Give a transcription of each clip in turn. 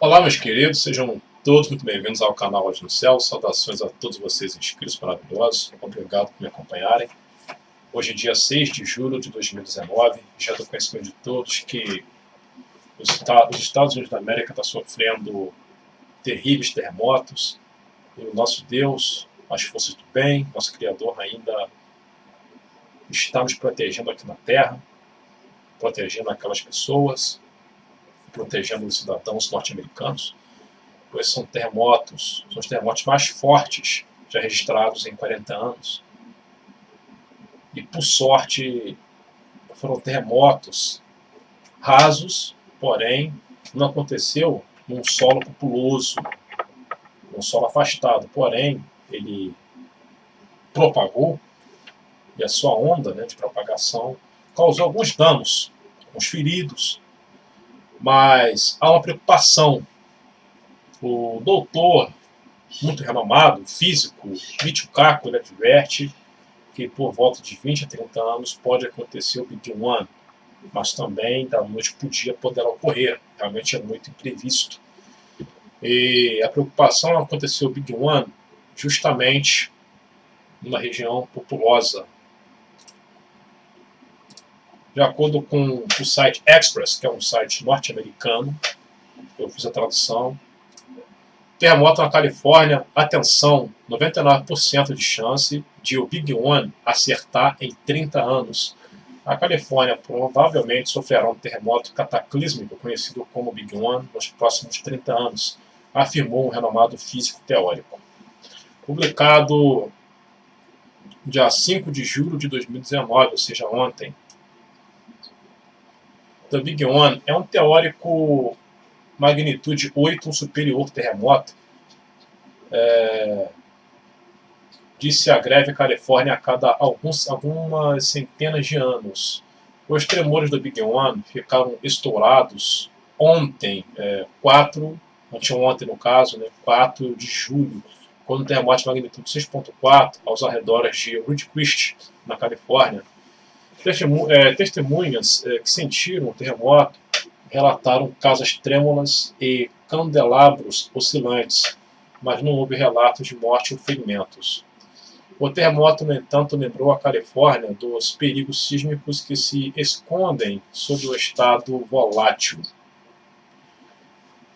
Olá, meus queridos, sejam todos muito bem-vindos ao canal Olhos no Céu. Saudações a todos vocês inscritos maravilhosos. Obrigado por me acompanharem. Hoje é dia 6 de julho de 2019. Já do conhecimento de todos que os Estados Unidos da América estão sofrendo terríveis terremotos. E o nosso Deus, as forças do bem, nosso Criador ainda está nos protegendo aqui na Terra, protegendo aquelas pessoas, protegendo os cidadãos norte-americanos, pois são os terremotos mais fortes já registrados em 40 anos. E, por sorte, foram terremotos rasos, porém, não aconteceu num solo populoso, num solo afastado. Porém, ele propagou, e a sua onda de propagação causou alguns danos, alguns feridos, mas há uma preocupação. O doutor, muito renomado, físico, Michio Kaku, ele adverte que por volta de 20 a 30 anos pode acontecer o Big One, mas também da noite para o dia poderá ocorrer, realmente é muito imprevisto. E a preocupação é acontecer o Big One justamente numa região populosa. De acordo com o site Express, que é um site norte-americano, eu fiz a tradução. Terremoto na Califórnia, atenção, 99% de chance de o Big One acertar em 30 anos. A Califórnia provavelmente sofrerá um terremoto cataclísmico conhecido como Big One nos próximos 30 anos, afirmou um renomado físico teórico. Publicado dia 5 de julho de 2019, ou seja, ontem. The Big One é um teórico magnitude 8, um superior terremoto, disse a greve Califórnia a cada algumas centenas de anos. Os tremores do Big One ficaram estourados ontem, anteontem no caso, 4 de julho, quando o terremoto de magnitude 6.4 aos arredores de Ridgecrest, na Califórnia. Testemunhas que sentiram o terremoto relataram casas trêmulas e candelabros oscilantes, mas não houve relatos de morte ou ferimentos. O terremoto, no entanto, lembrou a Califórnia dos perigos sísmicos que se escondem sob o estado volátil.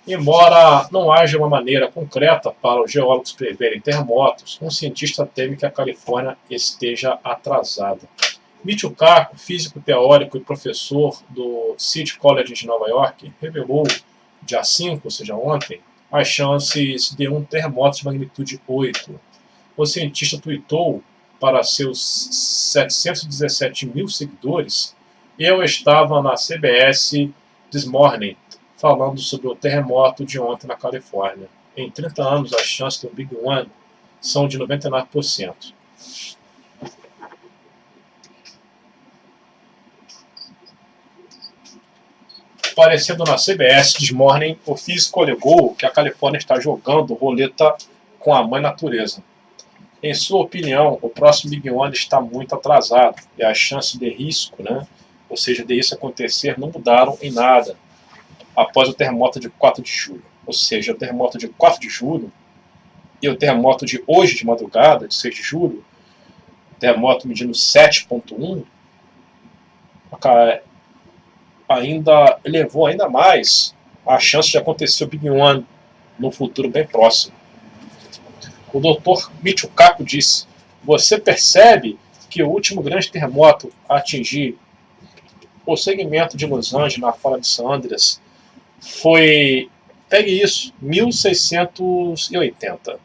Embora não haja uma maneira concreta para os geólogos preverem terremotos, um cientista teme que a Califórnia esteja atrasada. Michio Kaku, físico teórico e professor do City College de Nova York, revelou, dia 5, ou seja, ontem, as chances de um terremoto de magnitude 8. O cientista tweetou para seus 717 mil seguidores: "Eu estava na CBS This Morning falando sobre o terremoto de ontem na Califórnia. Em 30 anos, as chances do Big One são de 99%. Aparecendo na CBS This Morning, o físico alegou que a Califórnia está jogando roleta com a mãe natureza. Em sua opinião, o próximo Big One está muito atrasado e as chances de risco, ou seja, de isso acontecer, não mudaram em nada após o terremoto de 4 de julho. Ou seja, o terremoto de 4 de julho e o terremoto de hoje de madrugada, de 6 de julho, terremoto medindo 7.1, ainda elevou ainda mais a chance de acontecer o Big One no futuro bem próximo. O Dr. Michio Kaku disse: "Você percebe que o último grande terremoto a atingir o segmento de Los Angeles, na fala de San Andreas, foi, pegue isso, 1680.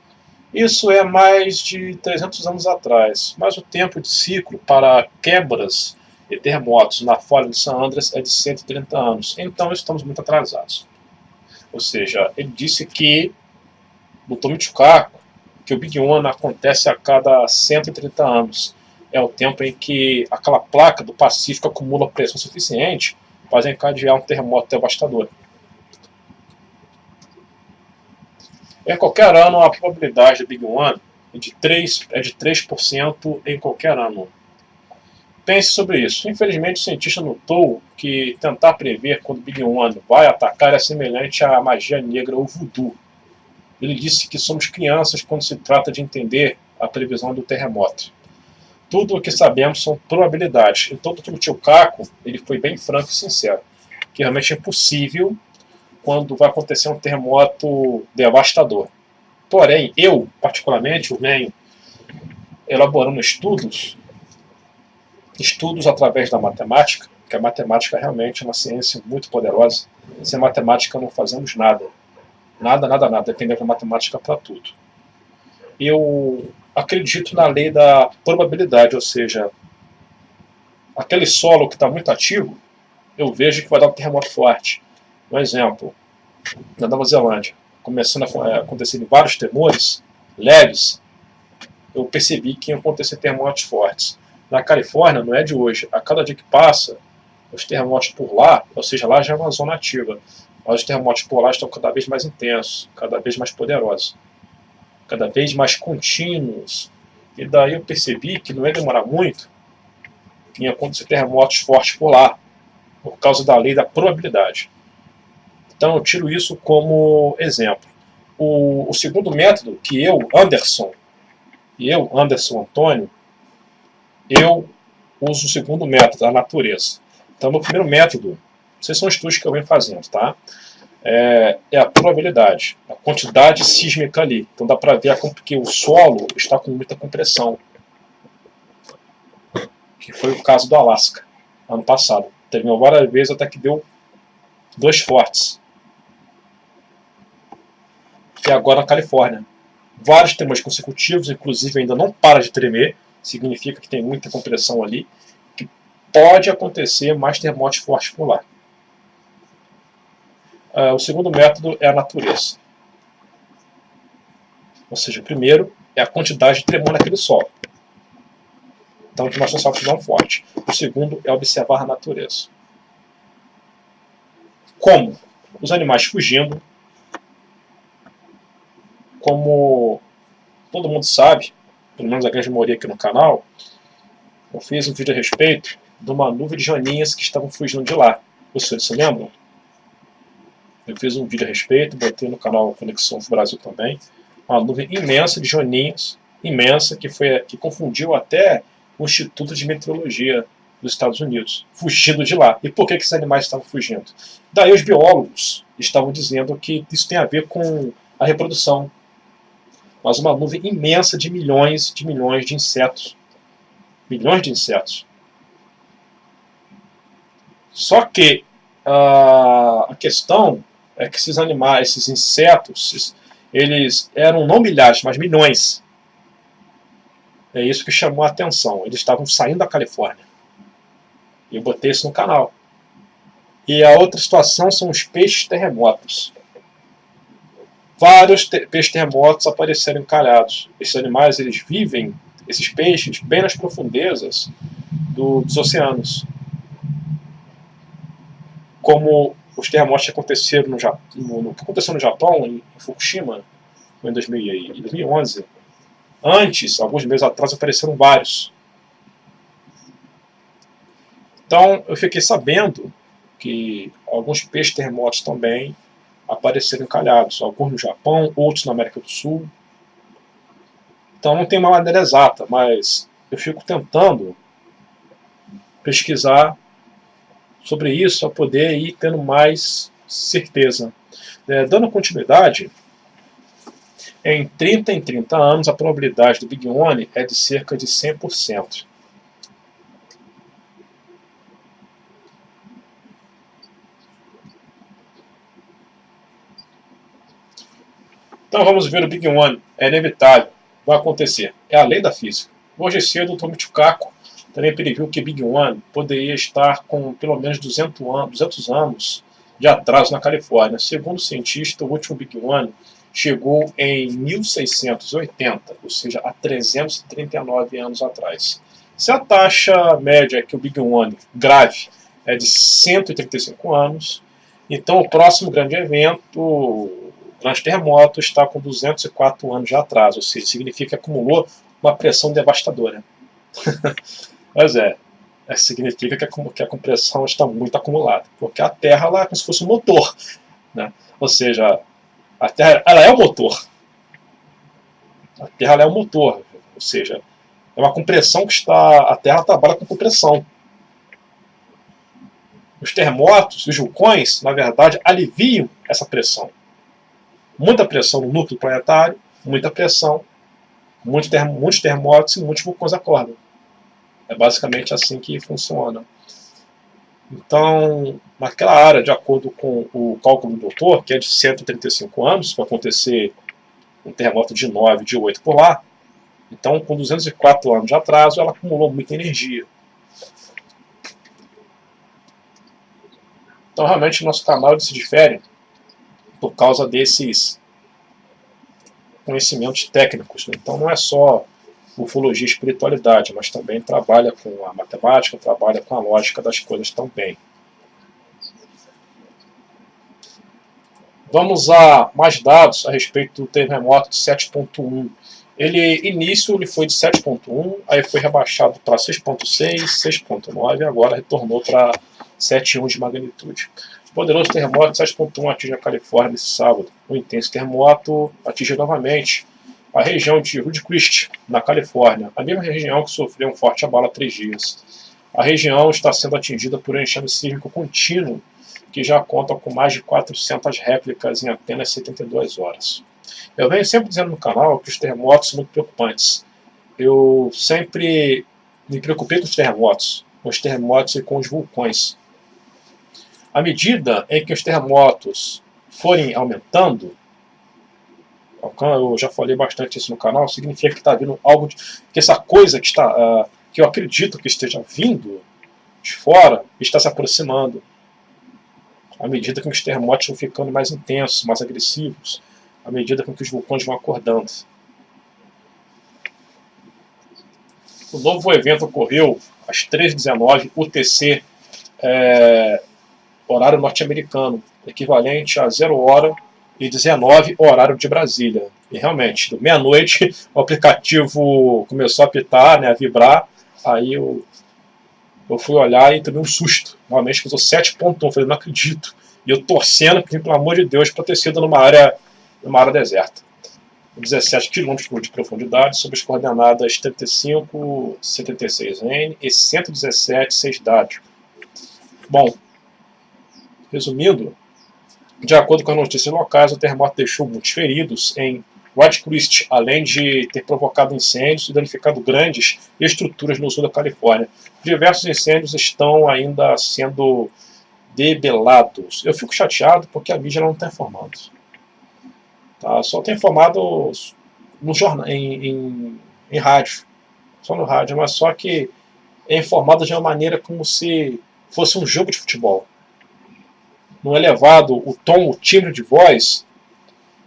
Isso é mais de 300 anos atrás, mas o tempo de ciclo para quebras e terremotos na fala de San Andreas é de 130 anos, então estamos muito atrasados." Ou seja, ele disse que, o Dr. Michio Kaku, que o Big One acontece a cada 130 anos. É o tempo em que aquela placa do Pacífico acumula pressão suficiente para encadear um terremoto devastador. Em qualquer ano, a probabilidade do Big One é de 3% em qualquer ano. Pense sobre isso. Infelizmente, o cientista notou que tentar prever quando o Big One vai atacar é semelhante à magia negra ou voodoo. Ele disse que somos crianças quando se trata de entender a previsão do terremoto. Tudo o que sabemos são probabilidades. Então, o tio Caco, ele foi bem franco e sincero, que realmente é impossível quando vai acontecer um terremoto devastador. Porém, eu, particularmente, venho elaborando estudos através da matemática, que a matemática realmente é uma ciência muito poderosa. Sem matemática não fazemos nada. Nada. Dependendo da matemática para tudo. Eu acredito na lei da probabilidade, ou seja, aquele solo que está muito ativo, eu vejo que vai dar um terremoto forte. Um exemplo, na Nova Zelândia, começando a acontecer vários tremores leves, eu percebi que iam acontecer terremotos fortes. Na Califórnia, não é de hoje. A cada dia que passa, os terremotos por lá, ou seja, lá já é uma zona ativa, mas os terremotos por lá estão cada vez mais intensos, cada vez mais poderosos, cada vez mais contínuos. E daí eu percebi que não ia demorar muito, que ia acontecer terremotos fortes por lá, por causa da lei da probabilidade. Então eu tiro isso como exemplo. O segundo método que Anderson Antônio, eu uso o segundo método, a natureza. Então, no primeiro método, esses são estudos que eu venho fazendo, tá? É a probabilidade, a quantidade sísmica ali. Então dá para ver que o solo está com muita compressão, que foi o caso do Alasca, ano passado. Terminou várias vezes até que deu 2 fortes. E agora na Califórnia. Vários tremores consecutivos, inclusive ainda não para de tremer, significa que tem muita compressão ali, que pode acontecer mais terremotos fortes por lá. O segundo método é a natureza. Ou seja, o primeiro é a quantidade de tremor naquele solo. Então, que nós sabemos que não é forte. O segundo é observar a natureza. Como? Os animais fugindo. Como todo mundo sabe, pelo menos a grande maioria aqui no canal, eu fiz um vídeo a respeito de uma nuvem de joaninhas que estavam fugindo de lá. Vocês se lembram? Eu fiz um vídeo a respeito, botei no canal Conexão Brasil também. Uma nuvem imensa de joaninhas, imensa, que confundiu até o Instituto de Meteorologia dos Estados Unidos, fugindo de lá. E por que esses animais estavam fugindo? Daí os biólogos estavam dizendo que isso tem a ver com a reprodução. Mas uma nuvem imensa de milhões de insetos. Milhões de insetos. Só que a questão é que esses animais, esses insetos, eles eram não milhares, mas milhões. É isso que chamou a atenção. Eles estavam saindo da Califórnia. E eu botei isso no canal. E a outra situação são os peixes terremotos. Vários peixes terremotos apareceram encalhados. Esses animais, eles vivem, esses peixes, bem nas profundezas dos oceanos. Como os terremotos que aconteceram no Japão, que aconteceu no Japão, em Fukushima, em 2011. Antes, alguns meses atrás, apareceram vários. Então, eu fiquei sabendo que alguns peixes terremotos também apareceram encalhados. Alguns no Japão, outros na América do Sul. Então, não tem uma maneira exata, mas eu fico tentando pesquisar sobre isso para poder ir tendo mais certeza. Dando continuidade, em 30 anos, a probabilidade do Big One é de cerca de 100%. Então vamos ver o Big One. É inevitável. Vai acontecer. É a lei da física. Hoje cedo, o Tomichi Kaku também previu que Big One poderia estar com pelo menos 200 anos de atraso na Califórnia. Segundo o cientista, o último Big One chegou em 1680, ou seja, há 339 anos atrás. Se a taxa média que o Big One grave é de 135 anos, então o próximo grande evento, o grande terremoto, está com 204 anos de atraso, ou seja, significa que acumulou uma pressão devastadora. Mas significa que a compressão está muito acumulada, porque a Terra lá é como se fosse um motor, né? Ou seja, a Terra ela é o motor. A Terra ela é o motor, ou seja, é uma compressão que está. A Terra trabalha com compressão. Os terremotos, os vulcões, na verdade, aliviam essa pressão. Muita pressão no núcleo planetário, muita pressão, muitos terremotos e muitos vulcões acordam. É basicamente assim que funciona. Então, naquela área, de acordo com o cálculo do doutor, que é de 135 anos, para acontecer um terremoto de 9, de 8 por lá, então, com 204 anos de atraso, ela acumulou muita energia. Então, realmente, nosso canal se difere por causa desses conhecimentos técnicos. Né? Então, não é só ufologia e espiritualidade, mas também trabalha com a matemática, trabalha com a lógica das coisas também. Vamos a mais dados a respeito do terremoto de 7.1. Início ele foi de 7.1, aí foi rebaixado para 6.6, 6.9 e agora retornou para 7.1 de magnitude. O poderoso terremoto de 7.1 atinge a Califórnia nesse sábado. O intenso terremoto atinge novamente a região de Ridgecrest, na Califórnia, a mesma região que sofreu um forte abalo há 3 dias. A região está sendo atingida por um enxame sísmico contínuo, que já conta com mais de 400 réplicas em apenas 72 horas. Eu venho sempre dizendo no canal que os terremotos são muito preocupantes. Eu sempre me preocupei com os terremotos e com os vulcões. À medida em que os terremotos forem aumentando, eu já falei bastante isso no canal, significa que está vindo algo, que essa coisa que eu acredito que esteja vindo de fora, está se aproximando. À medida que os terremotos vão ficando mais intensos, mais agressivos, à medida que os vulcões vão acordando. O novo evento ocorreu às 13h19 UTC, horário norte-americano, equivalente a 0h19 horário de Brasília. E realmente, meia-noite, o aplicativo começou a apitar, né, a vibrar, aí eu fui olhar e tomei um susto. Realmente usou 7.1, eu falei, não acredito. E eu torcendo, pelo amor de Deus, para ter sido numa área deserta. 17 km de profundidade, sob as coordenadas 35, 76N e 117, 6W. Bom, resumindo, de acordo com as notícias locais, o terremoto deixou muitos feridos em Ridgecrest, além de ter provocado incêndios e danificado grandes estruturas no sul da Califórnia. Diversos incêndios estão ainda sendo debelados. Eu fico chateado porque a mídia não está informando. Tá? Só está informado no jornal, em rádio. Só no rádio, mas só que é informado de uma maneira como se fosse um jogo de futebol. Não é levado o tom, o timbre de voz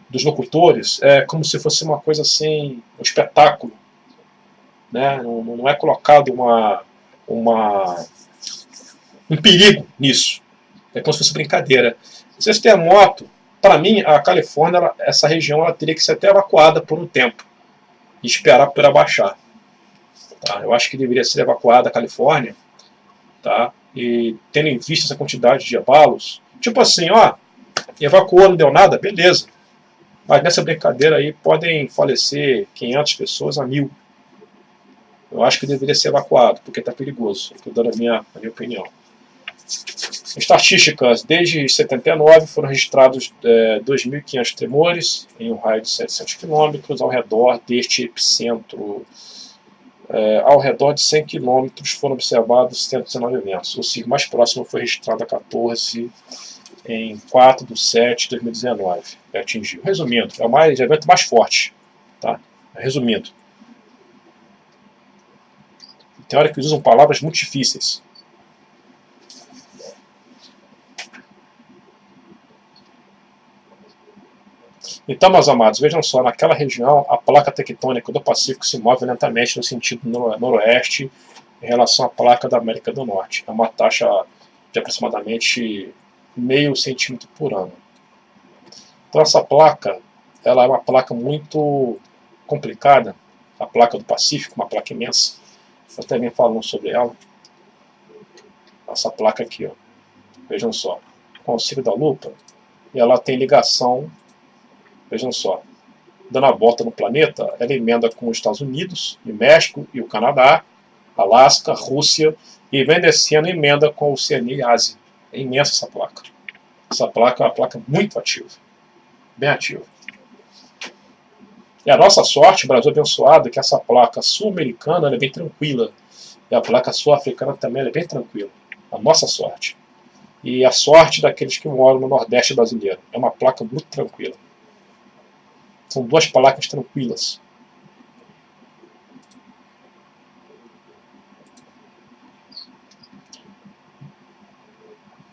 dos locutores, é como se fosse uma coisa assim, um espetáculo. Né? Não é colocado um perigo nisso. É como se fosse brincadeira. Esse terremoto, para mim, a Califórnia, essa região, ela teria que ser até evacuada por um tempo e esperar por abaixar. Tá? Eu acho que deveria ser evacuada a Califórnia, tá? E tendo em vista essa quantidade de abalos, tipo assim, ó, evacuou, não deu nada, beleza. Mas nessa brincadeira aí podem falecer 500 pessoas a 1.000. Eu acho que deveria ser evacuado, porque está perigoso. Estou dando a minha opinião. Estatísticas, desde 79 foram registrados 2.500 tremores em um raio de 700 km ao redor deste epicentro. Ao redor de 100 km foram observados 119 eventos. O sismo mais próximo foi registrado a 14 em 4/7/2019. Atingiu. Resumindo, é o evento mais forte. Tá? Resumindo. Tem hora que usam palavras muito difíceis. Então, meus amados, vejam só, naquela região, a placa tectônica do Pacífico se move lentamente no sentido noroeste em relação à placa da América do Norte. É uma taxa de aproximadamente meio centímetro por ano. Então, essa placa, ela é uma placa muito complicada, a placa do Pacífico, uma placa imensa. Eu também falo sobre ela. essa placa aqui, ó. Vejam só, com o auxílio da lupa, e ela tem ligação, vejam só, dando a volta no planeta, ela emenda com os Estados Unidos, e México e o Canadá, Alasca, Rússia, e vem descendo e emenda com a Oceania e Ásia. É imensa essa placa. Essa placa é uma placa muito ativa, bem ativa. E a nossa sorte, Brasil abençoado, é que essa placa sul-americana é bem tranquila. E a placa sul-africana também é bem tranquila. A nossa sorte. E a sorte daqueles que moram no Nordeste brasileiro. É uma placa muito tranquila. São duas placas tranquilas.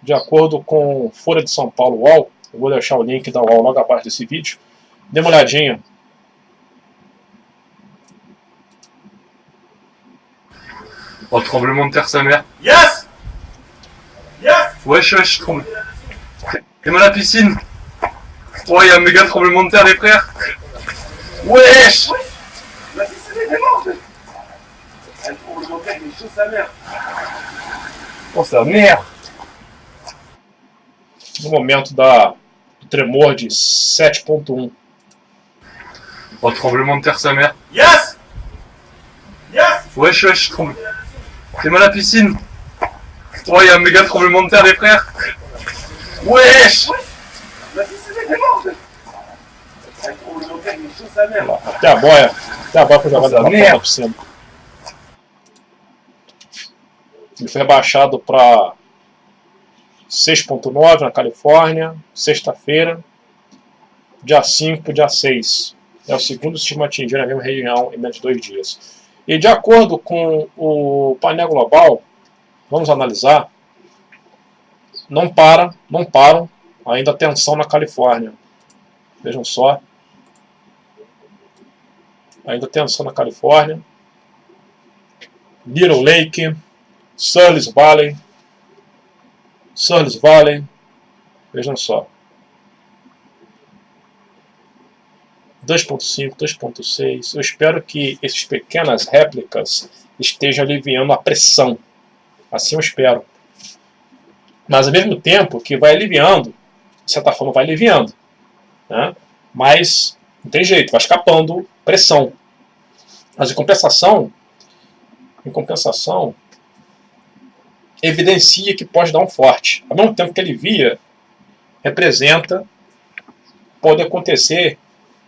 De acordo com Folha de São Paulo UOL, eu vou deixar o link da UOL logo abaixo desse vídeo, dê uma olhadinha. Oh, tremblement de terre, sa mère. Yes! Yes! Wesh, wesh, tremble. T'es mal à la piscine. Oh, y'a un méga tremblement de terre, les frères. Wesh! La piscine est morte! Elle trouve le montagne, mais chaud sa mère! Oh, sa mère! No momento do tremor de 7.1. Oh, tremblement de terre, sa mère. Yes! Yes! Wesh, wesh, tremble. T'es mal à la piscine. Oh, y'a un méga tremblement de terre, les frères. Wesh! La piscine est morte! Elle trouve le montagne, mais chaud sa mère! Até a boia foi jogada lá pra piscina. Ele foi rebaixado para 6.9 na Califórnia, sexta-feira, dia 5, dia 6. É o segundo sismo a atingir na mesma região em menos de 2 dias. E de acordo com o painel global, vamos analisar, não param ainda a tensão na Califórnia. Vejam só. Ainda tensão na Califórnia. Little Lake, Surles Valley, vejam só. 2.5, 2.6. Eu espero que essas pequenas réplicas estejam aliviando a pressão. Assim eu espero. Mas ao mesmo tempo que vai aliviando, de certa forma vai aliviando, né? Mas não tem jeito, vai escapando pressão. Mas em compensação, evidencia que pode dar um forte. Ao mesmo tempo que alivia, representa pode acontecer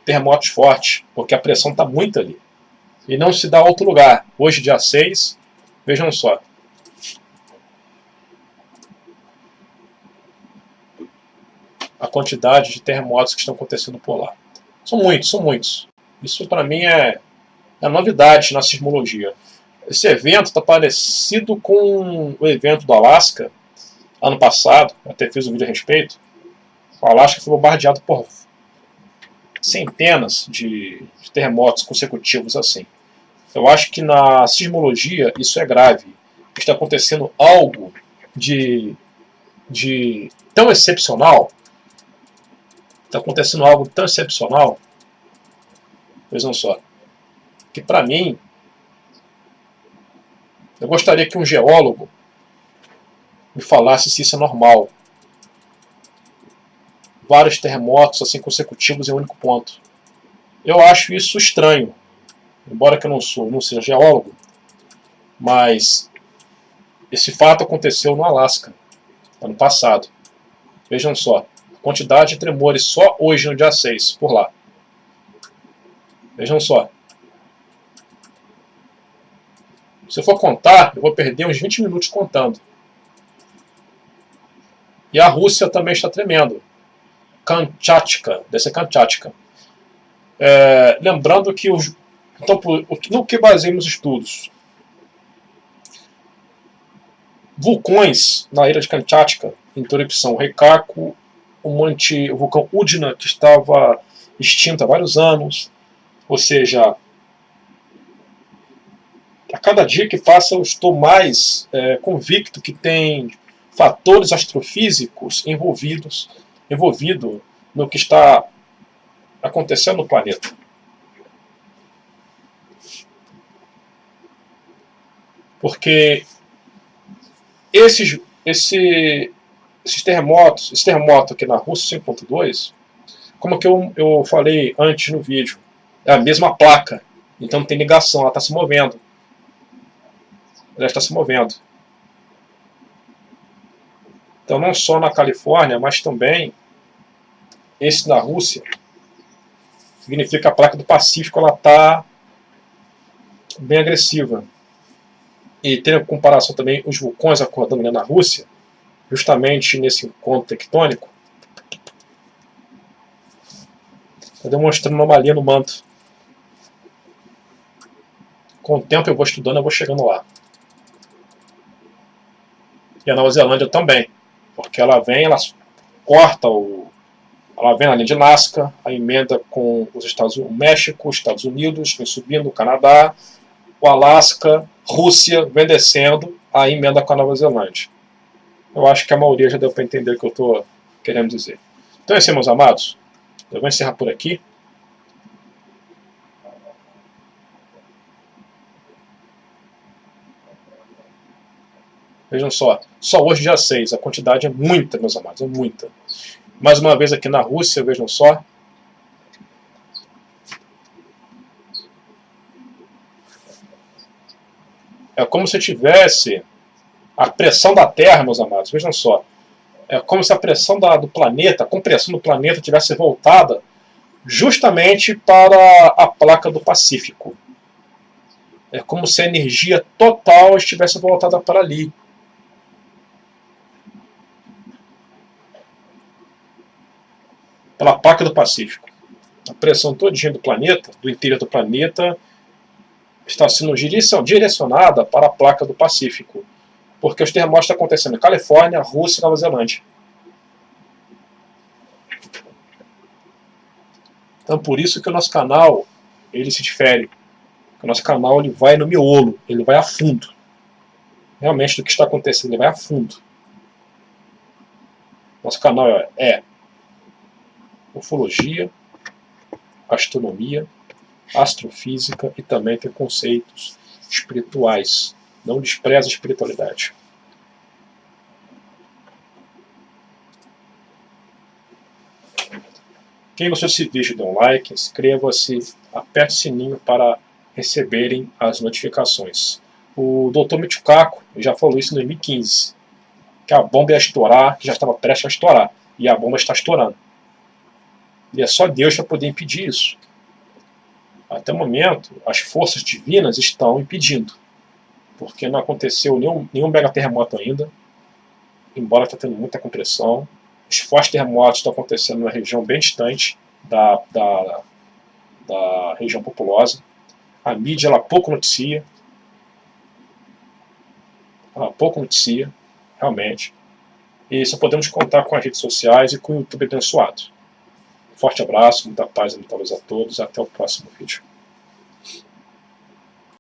terremotos fortes, porque a pressão está muito ali. E não se dá a outro lugar. Hoje, dia 6, vejam só. A quantidade de terremotos que estão acontecendo por lá. São muitos. Isso para mim é novidade na sismologia. Esse evento está parecido com o evento do Alasca, ano passado, eu até fiz um vídeo a respeito. O Alasca foi bombardeado por centenas de terremotos consecutivos assim. Eu acho que na sismologia isso é grave. Está acontecendo algo de tão excepcional. Está acontecendo algo tão excepcional. Vejam só. Que para mim, eu gostaria que um geólogo me falasse se isso é normal. Vários terremotos assim consecutivos em um único ponto. Eu acho isso estranho. Embora que eu não seja geólogo, mas esse fato aconteceu no Alasca, ano passado. Vejam só, a quantidade de tremores só hoje, no dia 6, por lá. Vejam só. Se eu for contar, eu vou perder uns 20 minutos contando. E a Rússia também está tremendo. Kamchatka, deve ser Kamchatka. Lembrando que então, no que baseamos estudos? Vulcões na ilha de Kamchatka, em erupção. Recaco, o vulcão Udina, que estava extinto há vários anos. Ou seja, a cada dia que passa eu estou mais convicto que tem fatores astrofísicos envolvido no que está acontecendo no planeta. Porque Esses terremotos, esse terremoto aqui na Rússia 5.2, como que eu falei antes no vídeo, é a mesma placa, então não tem ligação, ela está se movendo. Ela está se movendo. Então não só na Califórnia, mas também esse da Rússia, significa que a placa do Pacífico ela está bem agressiva. E tendo em comparação também os vulcões acordando ali na Rússia, justamente nesse encontro tectônico, está demonstrando anomalia no manto. Com o tempo eu vou estudando, eu vou chegando lá. E a Nova Zelândia também, porque ela vem, ela corta ela vem na linha de Nazca, a emenda com o México, os Estados Unidos, vem subindo o Canadá, o Alasca, Rússia, vem descendo, a emenda com a Nova Zelândia. Eu acho que a maioria já deu para entender o que eu estou querendo dizer. Então é isso aí, meus amados. Eu vou encerrar por aqui. Vejam só hoje dia 6, a quantidade é muita, meus amados, é muita. Mais uma vez aqui na Rússia, vejam só. É como se tivesse a pressão da Terra, meus amados, vejam só. É como se a pressão do planeta, a compressão do planeta tivesse voltada justamente para a placa do Pacífico. É como se a energia total estivesse voltada para ali. Pela placa do Pacífico. A pressão todinha do planeta, do interior do planeta, está sendo direcionada para a placa do Pacífico. Porque os terremotos estão acontecendo na Califórnia, Rússia e Nova Zelândia. Então por isso que o nosso canal ele se difere. O nosso canal ele vai no miolo, ele vai a fundo. Realmente do que está acontecendo, ele vai a fundo. Nosso canal é ufologia, astronomia, astrofísica e também tem conceitos espirituais. Não despreza a espiritualidade. Quem gostou desse vídeo, dê um like, inscreva-se, aperte o sininho para receberem as notificações. O Dr. Michikaku já falou isso em 2015, que a bomba ia estourar, que já estava prestes a estourar, e a bomba está estourando. E é só Deus para poder impedir isso. Até o momento, as forças divinas estão impedindo, porque não aconteceu nenhum mega terremoto ainda, embora está tendo muita compressão. Os fortes terremotos estão acontecendo numa região bem distante da região populosa. A mídia ela pouco noticia. Realmente. E só podemos contar com as redes sociais e com o YouTube abençoado. Forte abraço, muita paz e muita luz a todos. Até o próximo vídeo.